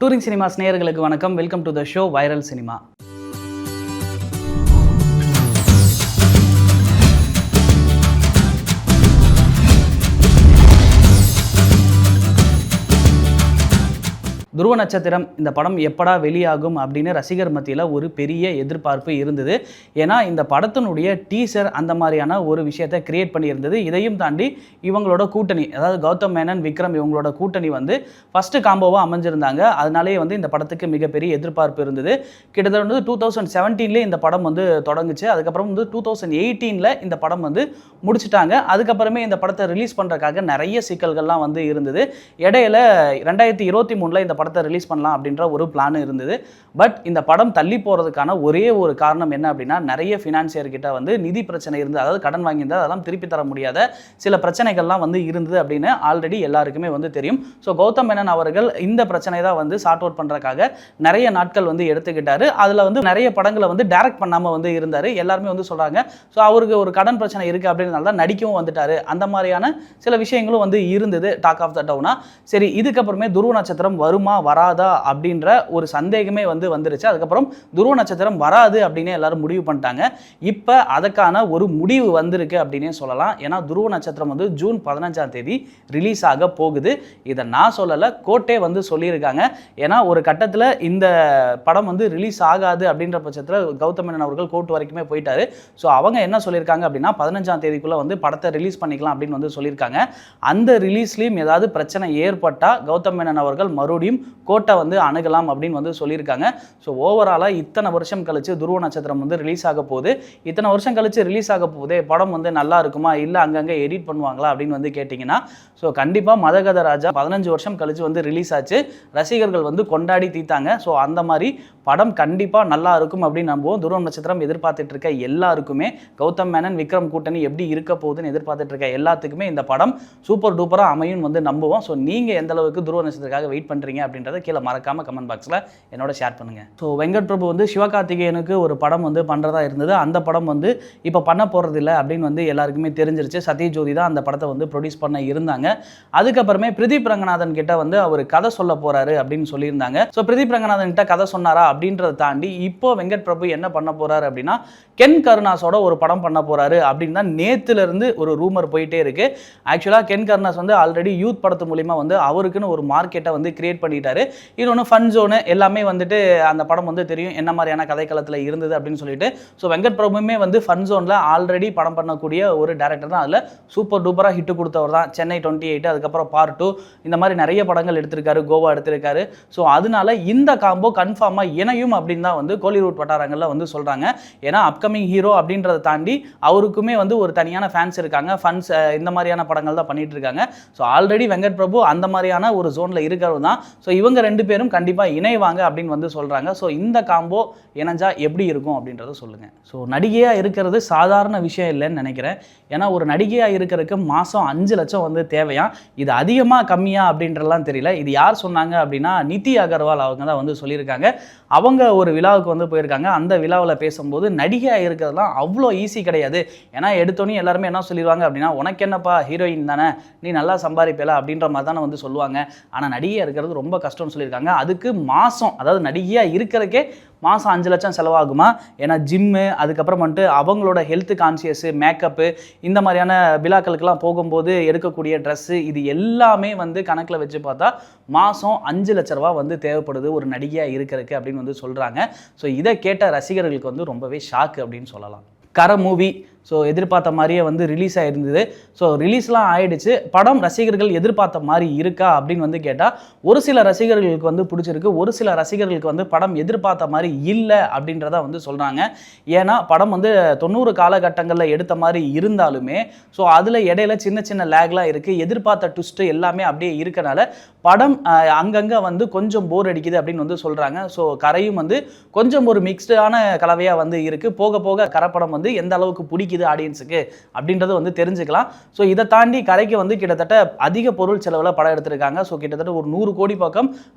Touring cinemas நேயர்களுக்கு வணக்கம். Welcome to the show viral cinema. துருவ நட்சத்திரம் இந்த படம் எப்படா வெளியாகும் அப்படின்னு ரசிகர் மத்தியில் ஒரு பெரிய எதிர்பார்ப்பு இருந்தது. ஏன்னா இந்த படத்தினுடைய டீசர் அந்த மாதிரியான ஒரு விஷயத்தை கிரியேட் பண்ணியிருந்தது. இதையும் தாண்டி இவங்களோட கூட்டணி, அதாவது கௌதம் மேனன், விக்ரம் இவங்களோட கூட்டணி ஃபஸ்ட்டு காம்போவாக அமைஞ்சிருந்தாங்க. அதனாலேயே இந்த படத்துக்கு மிகப்பெரிய எதிர்பார்ப்பு இருந்தது. கிட்டத்தட்ட 2017 இந்த படம் தொடங்குச்சு. அதுக்கப்புறம் 2018 இந்த படம் முடிச்சுட்டாங்க. அதுக்கப்புறமே இந்த படத்தை ரிலீஸ் பண்ணுறதுக்காக நிறைய சிக்கல்கள்லாம் இருந்தது. இடையில 2023 இந்த படத்தை ரிலீஸ் பண்ணலாம் அப்படின்ற ஒரு பிளான் இருந்தது. பட் இந்த படம் தள்ளி போகிறதுக்கான ஒரே ஒரு காரணம் என்ன அப்படின்னா, நிறைய ஃபினான்சியர் கிட்ட நிதி பிரச்சனை இருந்தது. அதாவது கடன் வாங்கியிருந்தது, அதெல்லாம் திருப்பி தர முடியாத சில பிரச்சனைகள்லாம் இருந்தது அப்படின்னு ஆல்ரெடி எல்லாருக்குமே தெரியும். ஸோ கௌதம் மேனன் அவர்கள் இந்த பிரச்சனை தான் சார்ட் அவுட் பண்ணுறதுக்காக நிறைய நாட்கள் எடுத்துக்கிட்டாரு. அதில் நிறைய படங்களை டைரக்ட் பண்ணாமல் இருந்தார். எல்லாருமே சொல்கிறாங்க ஸோ அவருக்கு ஒரு கடன் பிரச்சனை இருக்குது அப்படின்றனால தான் நடிக்கவும் வந்துட்டார். அந்த மாதிரியான சில விஷயங்களும் இருந்தது டாக் ஆஃப் த டவுனா. சரி, இதுக்கப்புறமே துருவ நட்சத்திரம் வருமா வராதா அப்படின்ற ஒரு சந்தேகமே வந்துருச்சு. அதுக்கப்புறம் துருவ நட்சத்திரம் வராது அப்படின்னு எல்லாரும் முடிவு பண்ணிட்டாங்க. இப்போ அதுக்கான ஒரு முடிவு வந்திருக்கு அப்படின்னே சொல்லலாம். ஏன்னா துருவ நட்சத்திரம் ஜூன் 15 ரிலீஸ் ஆக போகுது. இதை நான் சொல்லலை, கோர்ட்டே சொல்லியிருக்காங்க. ஏன்னா ஒரு கட்டத்தில் இந்த படம் ரிலீஸ் ஆகாது அப்படின்ற பட்சத்தில் கௌதம் மேனன் அவர்கள் கோர்ட் வரைக்குமே போயிட்டாரு. ஸோ அவங்க என்ன சொல்லியிருக்காங்க அப்படின்னா 15 படத்தை ரிலீஸ் பண்ணிக்கலாம் அப்படின்னு சொல்லியிருக்காங்க. அந்த ரிலீஸ்லையும் ஏதாவது பிரச்சனை ஏற்பட்டால் கௌதம் மேனன் அவர்கள் மறுபடியும் கோர்ட்டை அணுகலாம் அப்படின்னு சொல்லியிருக்காங்க. ஸோ ஓவராலாக இத்தனை வருஷம் கழிச்சு துருவ நட்சத்திரம் ரிலீஸ் ஆக போகுது. இத்தனை வருஷம் கழிச்சு ரிலீஸ் ஆக போகுது, படம் நல்லா இருக்குமா இல்லை அங்கங்கே எடிட் பண்ணுவாங்களா அப்படின்னு கேட்டிங்கன்னா, ஸோ கண்டிப்பாக மதகத ராஜா 15 வருஷம் கழிச்சு ரிலீஸ் ஆச்சு. ரசிகர்கள் கொண்டாடி தீத்தாங்க. ஸோ அந்த மாதிரி படம் கண்டிப்பாக நல்லா இருக்கும் அப்படின்னு நம்புவோம். துருவ நட்சத்திரம் எதிர்பார்த்துட்டு இருக்க எல்லாருக்குமே, கௌதம் மேனன் விக்ரம் கூட்டணி எப்படி இருக்க போகுதுன்னு எதிர்பார்த்துட்டு இருக்க எல்லாத்துக்குமே இந்த படம் சூப்பர் டூப்பராக அமையும் நம்புவோம். ஸோ நீங்கள் எந்த அளவுக்கு துருவ நட்சத்திரத்துக்காக வெயிட் பண்ணுறீங்க அப்படின்றத கீழே மறக்காம கமெண்ட் பாக்ஸில் என்னோட ஷேர் பண்ணுங்கள். ஸோ வெங்கட் பிரபு சிவகார்த்திகேயனுக்கு ஒரு படம் பண்ணுறதா இருந்தது. அந்த படம் இப்போ பண்ண போகிறது இல்லை அப்படின்னு எல்லாருக்குமே தெரிஞ்சிருச்சு. சத்யஜோதி தான் அந்த படத்தை ப்ரொடியூஸ் பண்ண இருந்தாங்க. அதுக்கப்புறமே பிரதீப் ரங்கநாதன் கிட்ட அவர் கதை சொல்ல போறாரு அப்படின்னு சொல்லியிருந்தாங்க. ஸோ பிரதீப் ரங்கநாதன் கிட்ட கதை சொன்னாரா அப்படின்றத தாண்டி இப்போ வெங்கட் பிரபு என்ன பண்ண போறாரு அப்படின்னா, கென் கருணாஸோட ஒரு படம் பண்ண போறாரு அப்படின்னு தான் நேத்துல இருந்து ஒரு ரூமர் போயிட்டே இருக்கு. ஆக்சுவலாக கென் கருணாஸ் ஆல்ரெடி யூத் படத்து மூலியமா அவருக்குன்னு ஒரு மார்க்கெட்டை கிரியேட் பண்ணிட்டாரு. இன்னொன்று ஃபன் ஜோனு எல்லாமே அந்த படம் தெரியும் என்ன மாதிரியான கதைக்களத்தில் இருந்தது அப்படின்னு சொல்லிட்டு. ஸோ வெங்கட் பிரபுமே ஃபன் ஜோனில் ஆல்ரெடி படம் பண்ணக்கூடிய ஒரு டேரக்டர் தான். அதில் சூப்பர் டூப்பராக ஹிட்டு கொடுத்தவர் தான். சென்னை 28, அதுக்கப்புறம் பார்ட் 2, இந்த மாதிரி நிறைய படங்கள் எடுத்திருக்காரு, கோவா எடுத்திருக்காரு. ஸோ அதனால இந்த காம்போ கன்ஃபார்மாக இணையும் அப்படின்னு தான் கோலிவுட் வட்டாரங்களில் சொல்கிறாங்க. ஏன்னா அப்கமிங் ஹீரோ அப்படின்றத தாண்டி அவருக்குமே ஒரு தனியான ஃபேன்ஸ் இருக்காங்க. ஃபன்ஸ் இந்த மாதிரியான படங்கள் தான் பண்ணிட்டு இருக்காங்க. ஸோ ஆல்ரெடி வெங்கட் பிரபு அந்த மாதிரியான ஒரு ஜோனில் இருக்கிறது தான். ஸோ இவங்க ரெண்டு பேரும் கண்டிப்பாக இணைவாங்க அப்படின்னு சொல்கிறாங்க. ஸோ இந்த காம்போ இணைஞ்சா எப்படி இருக்கும் அப்படின்றத சொல்லுங்கள். ஸோ நடிகையாக இருக்கிறது சாதாரண விஷயம் இல்லைன்னு நினைக்கிறேன். ஏன்னா ஒரு நடிகையாக இருக்கிறதுக்கு மாதம் 5 லட்சம் தேவையா. இது அதிகமாக கம்மியாக அப்படின்றலாம் தெரியல. இது யார் சொன்னாங்க அப்படின்னா நிதி அகர்வால் அவங்க தான் சொல்லியிருக்காங்க. அவங்க ஒரு விழாவுக்கு போயிருக்காங்க. அந்த விழாவில் பேசும்போது நடிகையாக இருக்கிறதுலாம் அவ்வளோ ஈஸி கிடையாது. ஏன்னா எடுத்தோன்னே எல்லாருமே என்ன சொல்லிடுவாங்க அப்படின்னா, உனக்கு என்னப்பா ஹீரோயின் தானே, நீ நல்லா சம்பாதிப்பல அப்படின்ற மாதிரி தானே சொல்லுவாங்க. ஆனால் நடிகையாக இருக்கிறது ரொம்ப கஷ்டம்னு சொல்லியிருக்காங்க. அதுக்கு மாதம், அதாவது நடிகையாக இருக்கிறதுக்கே மாதம் 5 லட்சம் செலவாகுமா. ஏன்னா ஜிம்மு, அதுக்கப்புறம் அவங்களோட ஹெல்த் கான்சியஸு, மேக்கப்பு, இந்த மாதிரியான விழாக்களுக்கெல்லாம் போகும்போது எடுக்கக்கூடிய ட்ரெஸ்ஸு, இது எல்லாமே கணக்கில் வச்சு பார்த்தா மாதம் 5 லட்ச ரூபா தேவைப்படுது ஒரு நடிகையாக இருக்கிறதுக்கு அப்படின்னு சொல்கிறாங்க. ஸோ இதை கேட்ட ரசிகர்களுக்கு ரொம்பவே ஷாக்கு அப்படின்னு சொல்லலாம். கர மூவி ஸோ எதிர்பார்த்த மாதிரியே ரிலீஸ் ஆகிருந்தது. ஸோ ரிலீஸ்லாம் ஆகிடுச்சு. படம் ரசிகர்கள் எதிர்பார்த்த மாதிரி இருக்கா அப்படின்னு கேட்டால் ஒரு சில ரசிகர்களுக்கு பிடிச்சிருக்கு, ஒரு சில ரசிகர்களுக்கு படம் எதிர்பார்த்த மாதிரி இல்லை அப்படின்றத சொல்கிறாங்க. ஏன்னா படம் 90 காலகட்டங்களில் எடுத்த மாதிரி இருந்தாலுமே ஸோ அதில் இடையில சின்ன சின்ன லேக்லாம் இருக்குது. எதிர்பார்த்த ட்விஸ்ட்டு எல்லாமே அப்படியே இருக்கனால படம் அங்கங்கே கொஞ்சம் போர் அடிக்குது அப்படின்னு சொல்கிறாங்க. ஸோ கரையும் கொஞ்சம் ஒரு மிக்ஸ்டான கலவையாக இருக்குது. போக போக கரைப்படம் எந்த அளவுக்கு பிடிக்குது ஆடியன்ஸுக்கு அப்படின்றது தெரிஞ்சுக்கலாம். ஸோ இதை தாண்டி கரைக்கு கிட்டத்தட்ட அதிக பொருள் செலவில் படம் எடுத்திருக்காங்க. ஸோ கிட்டத்தட்ட ஒரு 100 கோடி பக்கம்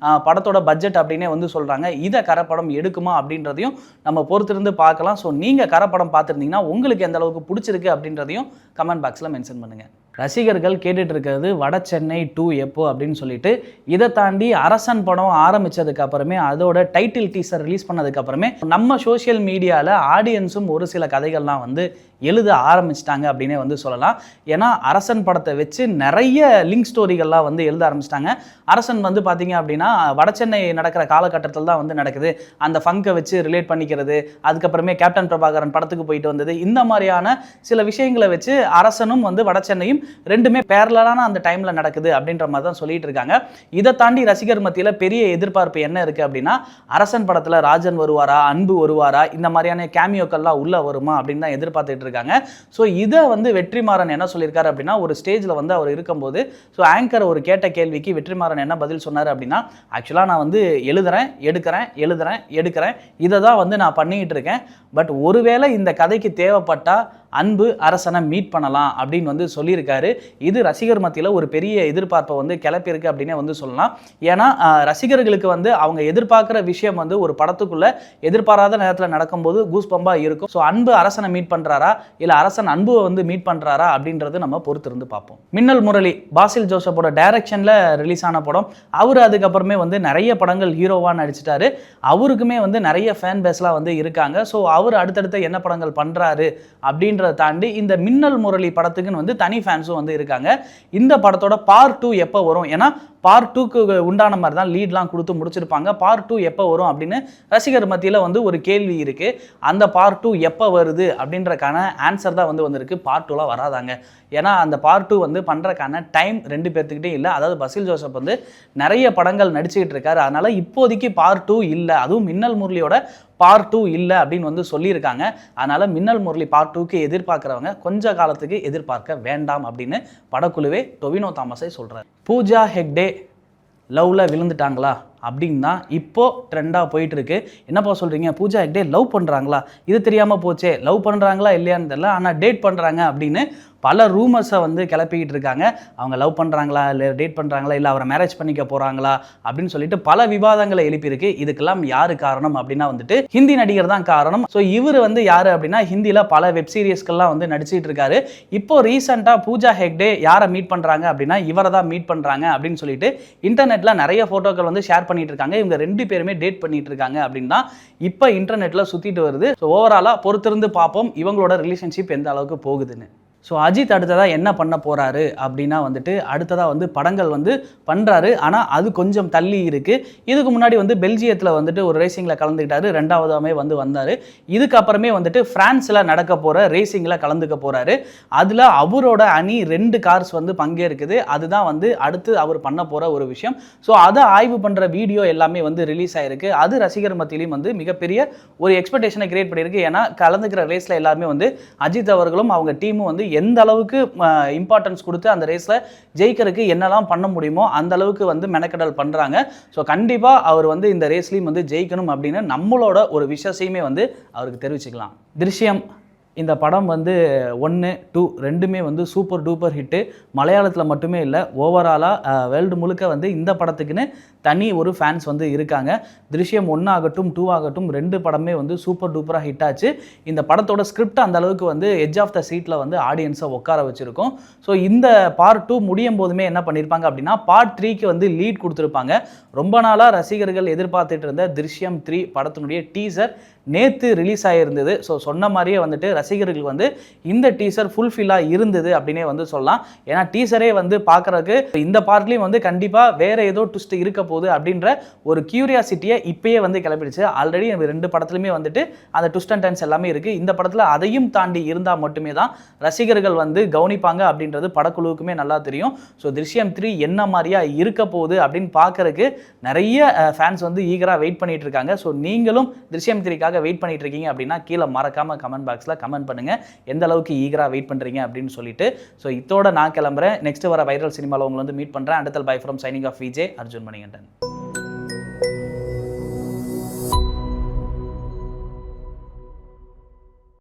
படத்தோட பட்ஜெட் அப்படின்னே சொல்கிறாங்க. இதை கரைப்படம் எடுக்குமா அப்படின்றதையும் நம்ம பொறுத்திருந்து பார்க்கலாம். ஸோ நீங்கள் கரைப்படம் பார்த்துருந்தீங்கன்னா உங்களுக்கு எந்த அளவுக்கு பிடிச்சிருக்கு அப்படின்றதையும் கமெண்ட் பாக்ஸில் மென்ஷன் பண்ணுங்கள். ரசிகர்கள் கேட்டுட்டு இருக்கிறது வட சென்னை 2 எப்போ அப்படின்னு சொல்லிட்டு. இதை தாண்டி அரசன் படம் ஆரம்பிச்சதுக்கு அப்புறமே அதோட டைட்டில் டீசர் ரிலீஸ் பண்ணதுக்கு அப்புறமே நம்ம சோஷியல் மீடியாவில் ஆடியன்ஸும் ஒரு சில கதைகள்லாம் வந்து எழுத ஆரம்பிச்சிட்டாங்க அப்படின்னே வந்து சொல்லலாம். ஏன்னா அரசன் படத்தை வச்சு நிறைய லிங்க் ஸ்டோரிகள்லாம் வந்து எழுத ஆரம்பிச்சிட்டாங்க. அரசன் வந்து பார்த்தீங்க அப்படின்னா வடசென்னை நடக்கிற காலகட்டத்தில் தான் வந்து நடக்குது. அந்த ஃபங்கை வச்சு ரிலேட் பண்ணிக்கிறது, அதுக்கப்புறமே கேப்டன் பிரபாகரன் படத்துக்கு போயிட்டு வந்தது, இந்த மாதிரியான சில விஷயங்களை வச்சு அரசனும் வந்து வடசென்னையும் ரெண்டுமே பேரலான அந்த டைமில் நடக்குது அப்படின்ற மாதிரி தான் சொல்லிட்டு இருக்காங்க. இதை தாண்டி ரசிகர் மத்தியில் பெரிய எதிர்பார்ப்பு என்ன இருக்குது அப்படின்னா, அரசன் படத்தில் ராஜன் வருவாரா, அன்பு வருவாரா, இந்த மாதிரியான கேமியோக்கள்லாம் உள்ள வருமா அப்படின்னு தான் எதிர்பார்த்துட்டு இருக்காங்க. ஸோ இதை வந்து வெற்றிமாறன் என்ன சொல்லியிருக்காரு அப்படின்னா, ஒரு ஸ்டேஜில் வந்து அவர் இருக்கும்போது ஸோ ஆங்கர் ஒரு கேட்ட கேள்விக்கு வெற்றிமாறன் என்ன பதில் சொன்னார் அப்படின்னா, ஆக்சுவலாக நான் வந்து எழுதுறேன் எடுக்கிறேன் இதை தான் வந்து நான் பண்ணிக்கிட்டு இருக்கேன். பட் ஒருவேளை இந்த கதைக்கு தேவைப்பட்டால் அன்பு அரசனை மீட் பண்ணலாம் அப்படின்னு வந்து சொல்லியிருக்காரு. இது ரசிகர் மத்தியில் ஒரு பெரிய எதிர்பார்ப்பை வந்து கிளப்பியிருக்கு அப்படின்னே வந்து சொல்லலாம். ஏன்னா ரசிகர்களுக்கு வந்து அவங்க எதிர்பார்க்குற விஷயம் வந்து ஒரு படத்துக்குள்ள எதிர்பாராத நேரத்தில் நடக்கும்போது கூஸ் பம்பாக இருக்கும். ஸோ அன்பு அரசனை மீட் பண்ணுறாரா இல்லை அரசன் அன்புவை வந்து மீட் பண்ணுறாரா அப்படின்றது நம்ம பொறுத்திருந்து பார்ப்போம். மின்னல் முரளி பாசில் ஜோசப்போட டைரக்ஷனில் ரிலீஸ் ஆன படம். அவர் அதுக்கப்புறமே வந்து நிறைய படங்கள் ஹீரோவாக நடிச்சிட்டாரு. அவருக்குமே வந்து நிறைய ஃபேன் பேஸ்லாம் வந்து இருக்காங்க. ஸோ அவர் அடுத்தடுத்து என்ன படங்கள் பண்ணுறாரு அப்படின்றத தாண்டி இந்த மின்னல் முரளி படத்துக்குன்னு வந்து தனி ஃபேன்ஸும் வந்து இருக்காங்க. இந்த படத்தோட பார்ட் 2 எப்போ வரும்? ஏன்னா பார்ட் 2க்கு உண்டான மாதிரி தான் லீட்லாம் கொடுத்து முடிச்சிருப்பாங்க. பார்ட் 2 எப்போ வரும் அப்படின்னு ரசிகர் மத்தியில் வந்து ஒரு கேள்வி இருக்குது. அந்த பார்ட் 2 எப்போ வருது அப்படின்றக்கான ஆன்சர் தான் வந்து வந்திருக்கு. பார்ட் 2லாம் வராதாங்க. ஏன்னா அந்த பார்ட் 2 வந்து பண்ணுறக்கான டைம் ரெண்டு பேர்த்துக்கிட்டே இல்லை. அதாவது பசில் ஜோசப் வந்து நிறைய படங்கள் நடிச்சுக்கிட்டு இருக்காரு. அதனால் இப்போதைக்கு பார்ட் 2 இல்லை, அதுவும் மின்னல் முரளியோட பார்ட் 2 இல்லை அப்படின்னு வந்து சொல்லியிருக்காங்க. அதனால் மின்னல் முரளி பார்ட் 2க்கு எதிர்பார்க்குறவங்க கொஞ்ச காலத்துக்கு எதிர்பார்க்க வேண்டாம் அப்படின்னு படக்குழுவே டொவினோ தாமஸை சொல்கிறார். பூஜா ஹெக்டே லவ்வில் விழுந்துட்டாங்களா அப்படின்னு தான் இப்போது ட்ரெண்டாக போயிட்டு இருக்கு. என்னப்பா சொல்கிறீங்க, பூஜா ஹெக்டே லவ் பண்ணுறாங்களா? இது தெரியாமல் போச்சே. லவ் பண்ணுறாங்களா இல்லையான்னு தெரியல, ஆனால் டேட் பண்ணுறாங்க அப்படின்னு பல ரூமர்ஸை வந்து கிளப்பிக்கிட்டு இருக்காங்க. அவங்க லவ் பண்ணுறாங்களா இல்லை டேட் பண்ணுறாங்களா இல்லை அவரை மேரேஜ் பண்ணிக்க போகிறாங்களா அப்படின்னு சொல்லிட்டு பல விவாதங்களை எழுப்பியிருக்கு. இதுக்கெல்லாம் யார் காரணம் அப்படின்னா வந்துட்டு ஹிந்தி நடிகர் தான் காரணம். ஸோ இவர் வந்து யார் அப்படின்னா ஹிந்தியில் பல வெப் சீரிஸ்கள்லாம் வந்து நடிச்சிட்டு இருக்காரு. இப்போ ரீசெண்டாக பூஜா ஹெக்டே யாரை மீட் பண்ணுறாங்க அப்படின்னா இவரை தான் மீட் பண்ணுறாங்க அப்படின்னு சொல்லிட்டு இன்டர்நெட்டில் நிறைய ஃபோட்டோக்கள் வந்து ஷேர் பண்ணிட்டு இருக்காங்க. இவங்க ரெண்டு பேருமே டேட் பண்ணிட்டு இருக்காங்க அப்படின்னு தான் இப்போ இன்டர்நெட்டில் சுற்றிட்டு வருது. ஸோ ஓவராலாக பொறுத்திருந்து பார்ப்போம் இவங்களோட ரிலேஷன்ஷிப் எந்த அளவுக்கு போகுதுன்னு. ஸோ அஜித் அடுத்ததாக என்ன பண்ண போகிறாரு அப்படின்னா வந்துட்டு அடுத்ததாக வந்து படங்கள் வந்து பண்ணுறாரு. ஆனால் அது கொஞ்சம் தள்ளி இருக்குது. இதுக்கு முன்னாடி வந்து பெல்ஜியத்தில் வந்துட்டு ஒரு ரேசிங்கில் கலந்துக்கிட்டாரு. ரெண்டாவதாமே வந்து வந்தார். இதுக்கப்புறமே வந்துட்டு ஃப்ரான்ஸில் நடக்க போகிற ரேசிங்கில் கலந்துக்க போகிறாரு. அதில் அவரோட அணி 2 கார்ஸ் வந்து பங்கேற்குது. அதுதான் வந்து அடுத்து அவர் பண்ண போகிற ஒரு விஷயம். ஸோ அதை ஆய்வு பண்ணுற வீடியோ எல்லாமே வந்து ரிலீஸ் ஆகிருக்கு. அது ரசிகர் மத்தியிலையும் வந்து மிகப்பெரிய ஒரு எக்ஸ்பெக்டேஷனை கிரியேட் பண்ணியிருக்கு. ஏன்னா கலந்துக்கிற ரேஸில் எல்லாருமே வந்து அஜித் அவர்களும் அவங்க டீமும் வந்து எந்த அளவுக்கு இம்பார்ட்டன்ஸ் கொடுத்து அந்த ரேஸில் ஜெயிக்கிறதுக்கு என்னெல்லாம் பண்ண முடியுமோ அந்த அளவுக்கு வந்து மெனக்கடல் பண்ணுறாங்க. ஸோ கண்டிப்பாக அவர் வந்து இந்த ரேஸ்லையும் வந்து ஜெயிக்கணும் அப்படின்னு நம்மளோட ஒரு விஷயத்தையுமே வந்து அவருக்கு தெரிவிச்சுக்கலாம். திருஷ்யம் இந்த படம் வந்து 1, 2 ரெண்டுமே வந்து சூப்பர் டூப்பர் ஹிட்டு. மலையாளத்தில் மட்டுமே இல்லை, ஓவராலாக வேர்ல்டு முழுக்க வந்து இந்த படத்துக்குன்னு தனி ஒரு ஃபேன்ஸ் வந்து இருக்காங்க. திருஷ்யம் 1 ஆகட்டும் 2 ஆகட்டும் 2 படமே வந்து சூப்பர் டூப்பராக ஹிட் ஆச்சு. இந்த படத்தோட ஸ்கிரிப்ட் அந்த அளவுக்கு வந்து எட்ஜ் ஆஃப் த சீட்டில் வந்து ஆடியன்ஸை உட்கார வச்சுருக்கோம். ஸோ இந்த பார்ட் 2 முடியும் போதுமே என்ன பண்ணியிருப்பாங்க அப்படின்னா பார்ட் 3க்கு வந்து லீட் கொடுத்துருப்பாங்க. ரொம்ப நாளாக ரசிகர்கள் எதிர்பார்த்துட்டு இருந்த திருஷ்யம் 3 படத்தினுடைய டீசர் நேற்று ரிலீஸ் ஆகியிருந்தது. ஸோ சொன்ன மாதிரியே வந்துட்டு ரசிகர்களுக்கு வந்து இந்த டீசர் ஃபுல்ஃபில்லாக இருந்தது அப்படின்னே வந்து சொல்லலாம். ஏன்னா டீசரே வந்து பார்க்குறதுக்கு இந்த பார்ட்லேயும் வந்து கண்டிப்பாக வேறு ஏதோ ட்விஸ்ட் இருக்க போகுது அப்படின்ற ஒரு கியூரியாசிட்டியை இப்பயே வந்து கிளப்பிடுச்சு. ஆல்ரெடி 2 படத்துலையுமே வந்துட்டு அந்த ட்விஸ்ட் அண்ட் டர்ன்ஸ் எல்லாமே இருக்குது. இந்த படத்தில் அதையும் தாண்டி இருந்தால் மட்டுமே தான் ரசிகர்கள் வந்து கவனிப்பாங்க அப்படின்றது படக்குழுவுக்குமே நல்லா தெரியும். ஸோ திருஷ்யம் 3 என்ன மாதிரியா இருக்க போகுது அப்படின்னு பார்க்கறதுக்கு நிறைய ஃபேன்ஸ் வந்து ஈகராக வெயிட் பண்ணிட்டு இருக்காங்க. ஸோ நீங்களும் திருஷ்யம் 3க்காக வெயிட் பண்ணிட்டு இருக்கீங்க அப்படின்னா கீழே மறக்காம கமெண்ட் பாக்ஸில் கமெண்ட் பண்ணுங்க எந்த அளவுக்கு ஈகராக வெயிட் பண்ணுறீங்க அப்படின்னு சொல்லிட்டு. ஸோ இதோட நான் கிளம்புறேன். நெக்ஸ்ட் வர வைரல் சினிமாவில் உங்களை வந்து மீட் பண்ணுறேன். அடுத்த by from signing off Vijay Arjun Manikandan.